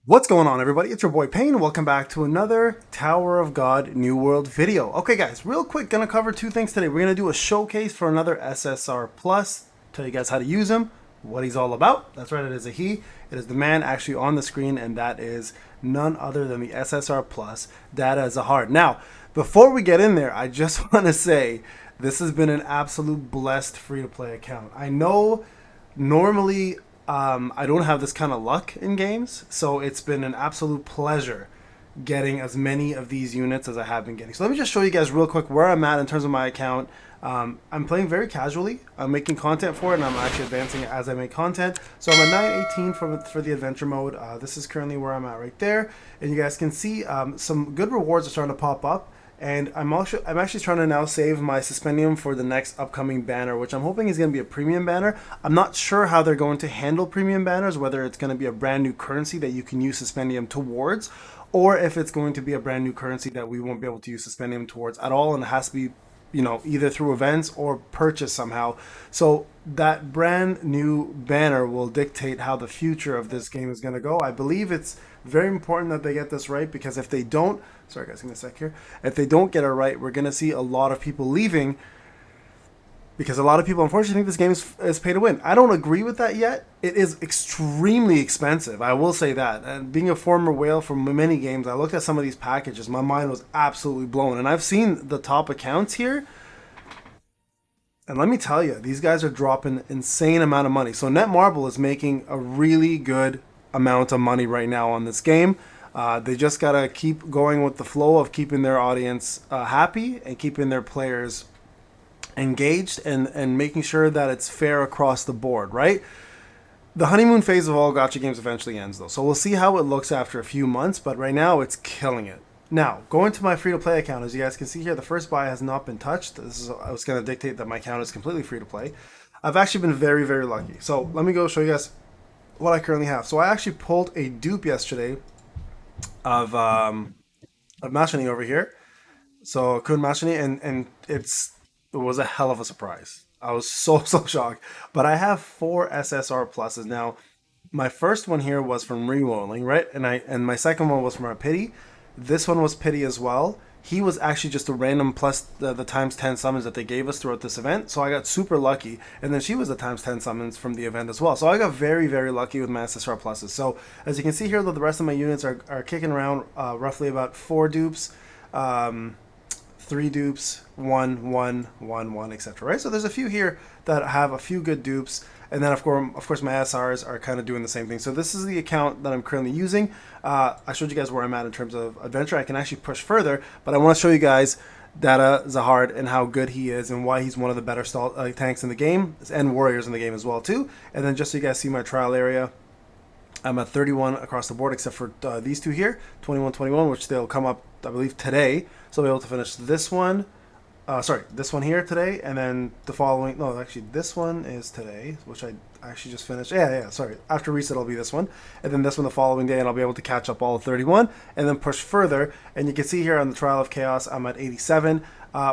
What's going on, everybody? It's your boy Payne. Welcome back to another Tower of God New World video. Okay, guys, real quick, gonna cover two things today. We're gonna do a showcase for another SSR Plus, tell you guys how to use him, what he's all about. That's right, it is a he. It is the man actually on the screen, and that is none other than the SSR Plus Data Zahard. Now, before we get in there, I just want to say this has been an absolute blessed free-to-play account. I know normally I don't have this kind of luck in games, so it's been an absolute pleasure getting as many of these units as I have been getting. So let me just show you guys real quick where I'm at in terms of my account. I'm playing very casually. I'm making content for it, and I'm actually advancing it as I make content. So I'm at 918 for the adventure mode. This is currently where I'm at right there, and you guys can see some good rewards are starting to pop up. And I'm actually trying to now save my Suspendium for the next upcoming banner, which I'm hoping is going to be a premium banner. I'm not sure how they're going to handle premium banners, whether it's going to be a brand new currency that you can use Suspendium towards, or if it's going to be a brand new currency that we won't be able to use Suspendium towards at all, and it has to be, you know, either through events or purchase somehow. So that brand new banner will dictate how the future of this game is going to go. I believe it's very important that they get this right, because if they don't, sorry guys, give me a sec here. If they don't get it right, we're going to see a lot of people leaving, because a lot of people unfortunately think this game is pay to win. I don't agree with that yet. It is extremely expensive, I will say that. And being a former whale from many games, I looked at some of these packages, my mind was absolutely blown. And I've seen the top accounts here, and let me tell you, these guys are dropping insane amount of money. So Netmarble is making a really good amount of money right now on this game. They just gotta keep going with the flow of keeping their audience happy and keeping their players engaged, and making sure that it's fair across the board, right? The honeymoon phase of all gacha games eventually ends, though, so we'll see how it looks after a few months, but right now it's killing it. Now, going to my free-to-play account, as you guys can see here, the first buy has not been touched. I was going to dictate that my account is completely free-to-play. I've actually been very, very lucky. So let me go show you guys what I currently have. So I actually pulled a dupe yesterday of Machini over here. So Kun Machini, and it was a hell of a surprise. I was so shocked. But I have 4 SSR pluses now. My first one here was from rerolling, right? And my second one was from a pity. This one was pity as well. He was actually just a random plus the times 10 summons that they gave us throughout this event. So I got super lucky. And then she was the times 10 summons from the event as well. So I got very, very lucky with my SSR pluses. So as you can see here, the rest of my units are kicking around roughly about 4 dupes. 3 dupes, 1, 1, 1, 1, etc. Right? So there's a few here that have a few good dupes, and then of course my SRs are kind of doing the same thing. So this is the account that I'm currently using. I showed you guys where I'm at in terms of adventure. I can actually push further, but I want to show you guys Data Zahard and how good he is and why he's one of the better tanks in the game, and warriors in the game as well too. And then just so you guys see my trial area, I'm at 31 across the board, except for these two here, 21, 21, which they'll come up, I believe, today. So I'll be able to finish this one. This one here today, and then the following. No, actually, this one is today, which I actually just finished. Yeah, sorry. After reset, it'll be this one, and then this one the following day, and I'll be able to catch up all of 31, and then push further. And you can see here on the Trial of Chaos, I'm at 87.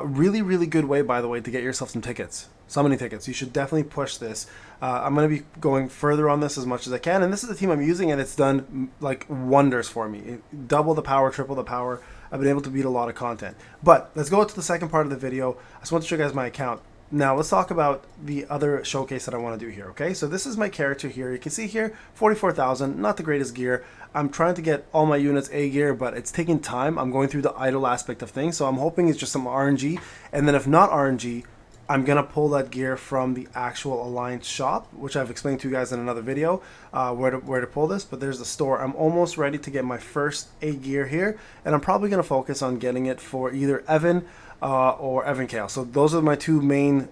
Really, really good way, by the way, to get yourself some tickets. So many tickets. You should definitely push this. I'm going to be going further on this as much as I can, and this is the team I'm using, and it's done like wonders for me. Double the power, triple the power. I've been able to beat a lot of content. But let's go to the second part of the video. I just want to show you guys my account. Now let's talk about the other showcase that I want to do here, okay? So this is my character here. You can see here, 44,000, not the greatest gear. I'm trying to get all my units A gear, but it's taking time. I'm going through the idle aspect of things, so I'm hoping it's just some RNG. And then if not RNG, I'm going to pull that gear from the actual Alliance shop, which I've explained to you guys in another video, where to pull this. But there's the store. I'm almost ready to get my first A gear here, and I'm probably going to focus on getting it for either Evan or Evan Chaos. So those are my two main,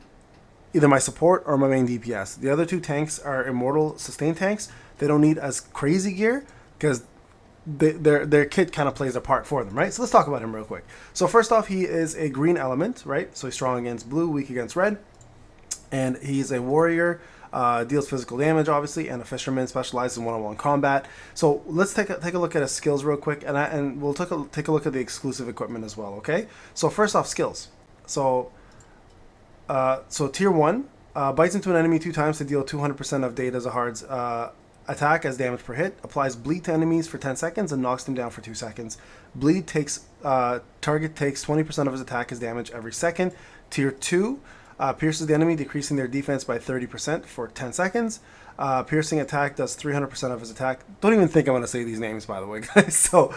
either my support or my main DPS. The other two tanks are Immortal Sustain tanks. They don't need as crazy gear because their kit kind of plays a part for them, right? So let's talk about him real quick. So first off, he is a green element, right? So he's strong against blue, weak against red, and he's a warrior, deals physical damage obviously, and a fisherman, specializes in one-on-one combat. So let's take a look at his skills real quick, and we'll take a look at the exclusive equipment as well. Okay, so first off, skills. So tier 1, bites into an enemy 2 times to deal 200% of Data Zahard's attack as damage per hit, applies bleed to enemies for 10 seconds, and knocks them down for 2 seconds. Bleed takes target takes 20% of his attack as damage every second. Tier 2 pierces the enemy, decreasing their defense by 30% for 10 seconds. Piercing attack does 300% of his attack. Don't even think I'm going to say these names, by the way, guys. So,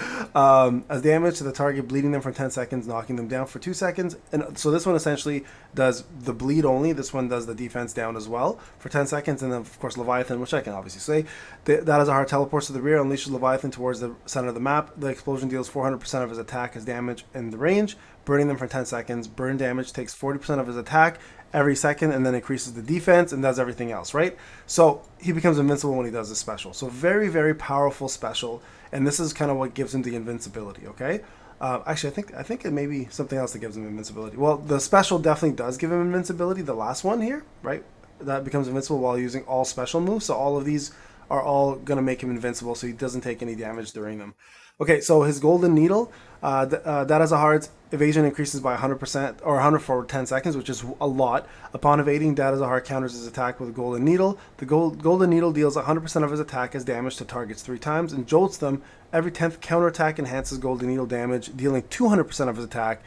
as damage to the target, bleeding them for 10 seconds, knocking them down for 2 seconds. And so this one essentially does the bleed only. This one does the defense down as well for 10 seconds. And then, of course, Leviathan, which I can obviously say. Data Zahard teleports to the rear, unleashes Leviathan towards the center of the map. The explosion deals 400% of his attack as damage in the range, burning them for 10 seconds. Burn damage takes 40% of his attack every second, and then increases the defense and does everything else, right? So he becomes invincible when he does this special. So very, very powerful special, and this is kind of what gives him the invincibility, okay? Actually, I think it may be something else that gives him invincibility. Well, the special definitely does give him invincibility, the last one here, right? That becomes invincible while using all special moves, so all of these are all going to make him invincible, so he doesn't take any damage during them. Okay, so his Golden Needle, Data Zahard's evasion increases by 100% or 100 for 10 seconds, which is a lot. Upon evading, Data Zahard counters his attack with a Golden Needle. The Golden Needle deals 100% of his attack as damage to targets 3 times and jolts them. Every 10th counterattack enhances Golden Needle damage, dealing 200% of his attack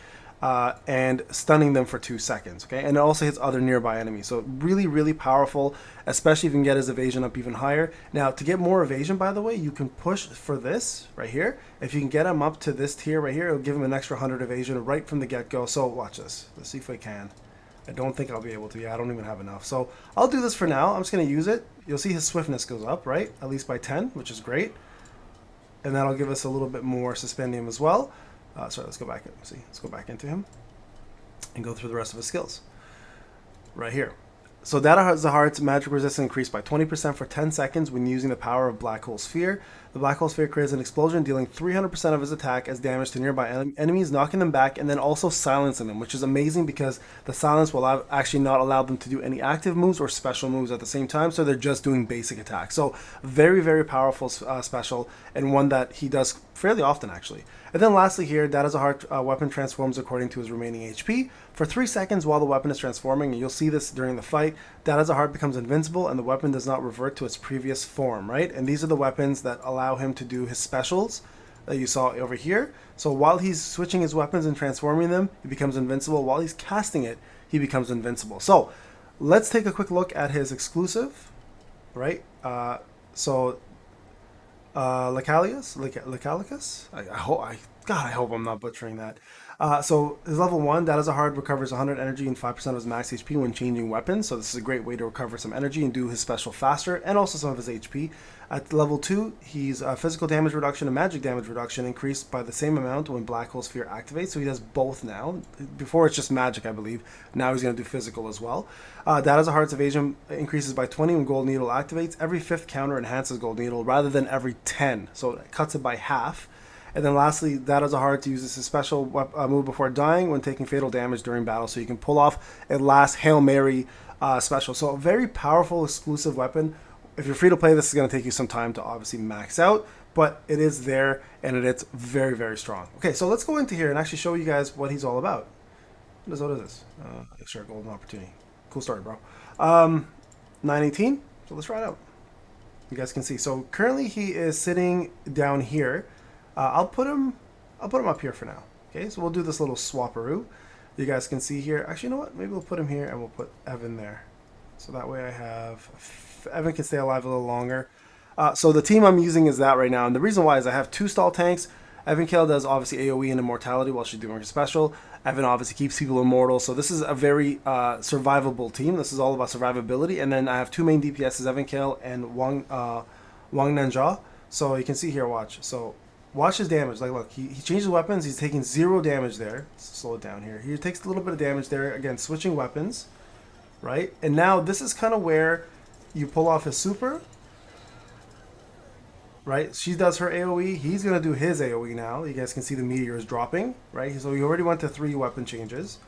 and stunning them for 2 seconds. Okay, and it also hits other nearby enemies. So really, really powerful, especially if you can get his evasion up even higher. Now, to get more evasion, by the way, you can push for this right here. If you can get him up to this tier right here, it'll give him an extra 100 evasion right from the get-go. So watch this. Let's see if we can. I don't think I'll be able to. Yeah, I don't even have enough. So I'll do this for now. I'm just going to use it. You'll see his swiftness goes up, right? At least by 10, which is great. And that'll give us a little bit more suspendium as well. Sorry, let's go back. Let's go back into him and go through the rest of his skills right here. So Data Zahard's magic resistance increased by 20% for 10 seconds when using the power of Black Hole Sphere. The Black Hole Sphere creates an explosion, dealing 300% of his attack as damage to nearby enemies, knocking them back, and then also silencing them, which is amazing because the silence will actually not allow them to do any active moves or special moves at the same time, so they're just doing basic attacks. So very, very powerful special, and one that he does fairly often, actually. And then lastly here, Data Zahard weapon transforms according to his remaining HP. For 3 seconds while the weapon is transforming, and you'll see this during the fight, Data Zahard becomes invincible and the weapon does not revert to its previous form, right? And these are the weapons that allow him to do his specials that you saw over here. So while he's switching his weapons and transforming them, he becomes invincible. While he's casting it, he becomes invincible. So let's take a quick look at his exclusive, right? Lycalicus? I hope I'm not butchering that. So his level 1, Data Zahard recovers 100 energy and 5% of his max HP when changing weapons. So this is a great way to recover some energy and do his special faster, and also some of his HP. At level 2, he's physical damage reduction and magic damage reduction increased by the same amount when Black Hole Sphere activates. So he does both now. Before it's just magic, I believe. Now he's going to do physical as well. Data Zahard's evasion increases by 20 when Gold Needle activates. Every 5th counter enhances Gold Needle rather than every 10. So it cuts it by half. And then lastly, Data Zahard uses his special move before dying when taking fatal damage during battle, so you can pull off a last Hail Mary special. So a very powerful exclusive weapon. If you're free to play, this is going to take you some time to obviously max out, but it is there and it's very, very strong. Okay, so let's go into here and actually show you guys what he's all about. What is this? Sure, golden opportunity. Cool story, bro. 918. So let's try it out. You guys can see. So currently he is sitting down here. I'll put him up here for now. Okay, so we'll do this little swapperoo. You guys can see here. Actually, you know what? Maybe we'll put him here and we'll put Evan there. So that way I have Evan can stay alive a little longer. So the team I'm using is that right now, and the reason why is I have 2 stall tanks. Evan Kale does obviously AoE and immortality while she's doing her special. Evan obviously keeps people immortal. So this is a very survivable team. This is all about survivability. And then I have 2 main DPSs, Evan Kale and Wang Nanjia. So you can see here, watch. So watch his damage. Like, look, he changes weapons. He's taking 0 damage there. Let's slow it down here. He takes a little bit of damage there. Again, switching weapons, right? And now this is kind of where you pull off his super, right? She does her AoE. He's going to do his AoE now. You guys can see the meteor is dropping, right? So he already went to 3 weapon changes.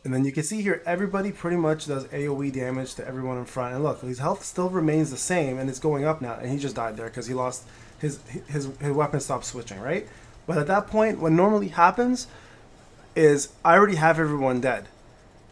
And then you can see here, everybody pretty much does AoE damage to everyone in front. And look, his health still remains the same, and it's going up now. And he just died there because he lost his weapon stopped switching, right? But at that point, what normally happens is I already have everyone dead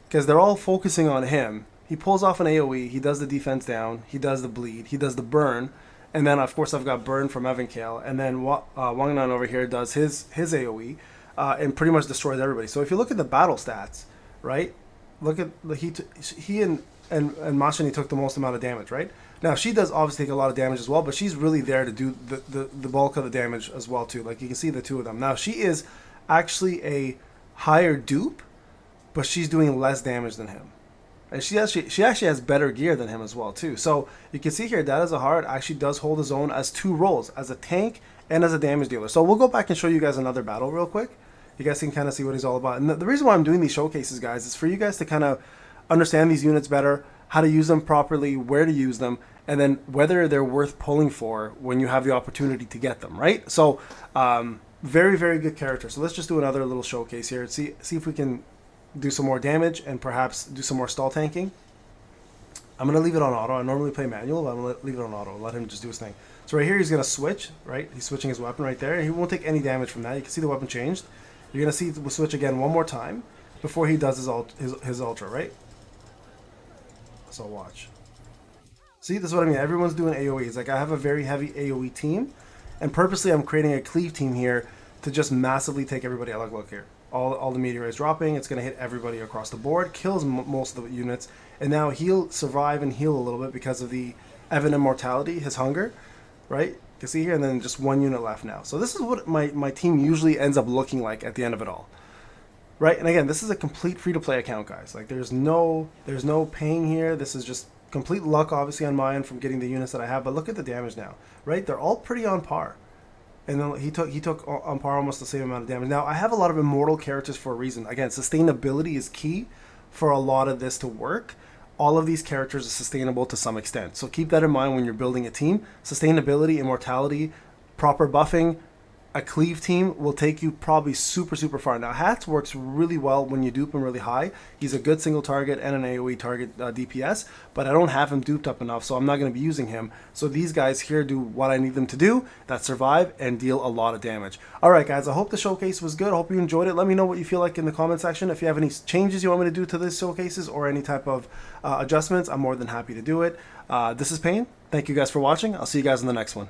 because they're all focusing on him. he pulls off an AoE, he does the defense down, he does the bleed, he does the burn, and then of course I've got burn from Evan Kale, and then Wangnan over here does his AoE, and pretty much destroys everybody. So if you look at the battle stats, right, look at he and Mashini took the most amount of damage, right? Now she does obviously take a lot of damage as well, but she's really there to do the bulk of the damage as well too. Like you can see the two of them. Now she is actually a higher dupe, but she's doing less damage than him. And she actually has better gear than him as well too. So you can see here Data Zahard actually does hold his own as two roles, as a tank and as a damage dealer. So we'll go back and show you guys another battle real quick. You guys can kind of see what he's all about. And the reason why I'm doing these showcases, guys, is for you guys to kind of understand these units better, how to use them properly, where to use them, and then whether they're worth pulling for when you have the opportunity to get them, right? So very, very good character. So let's just do another little showcase here. See if we can do some more damage and perhaps do some more stall tanking. I'm going to leave it on auto. I normally play manual, but I'm going to leave it on auto. Let him just do his thing. So right here, he's going to switch, right? He's switching his weapon right there. He won't take any damage from that. You can see the weapon changed. You're going to see the switch again one more time before he does his ultra, right? So watch. See, this is what I mean. Everyone's doing AoEs. Like I have a very heavy AoE team, and purposely I'm creating a cleave team here to just massively take everybody out. Look here. All the meteor is dropping. It's going to hit everybody across the board, kills most of the units, and now he'll survive and heal a little bit because of the Evan immortality, his hunger, right? You can see here, and then just one unit left now. So this is what my team usually ends up looking like at the end of it all, right? And again, this is a complete free-to-play account, guys. Like there's no paying here. This is just complete luck, obviously, on my end from getting the units that I have. But look at the damage now, right? They're all pretty on par. And then he took on par almost the same amount of damage. Now, I have a lot of immortal characters for a reason. Again, sustainability is key for a lot of this to work. All of these characters are sustainable to some extent. So keep that in mind when you're building a team. Sustainability, immortality, proper buffing, a cleave team will take you probably super, super far. Now, Hats works really well when you dupe him really high. He's a good single target and an AoE target DPS, but I don't have him duped up enough, so I'm not going to be using him. So these guys here do what I need them to do, that survive and deal a lot of damage. All right, guys, I hope the showcase was good. I hope you enjoyed it. Let me know what you feel like in the comment section. If you have any changes you want me to do to this showcases or any type of adjustments, I'm more than happy to do it. This is Payne. Thank you guys for watching. I'll see you guys in the next one.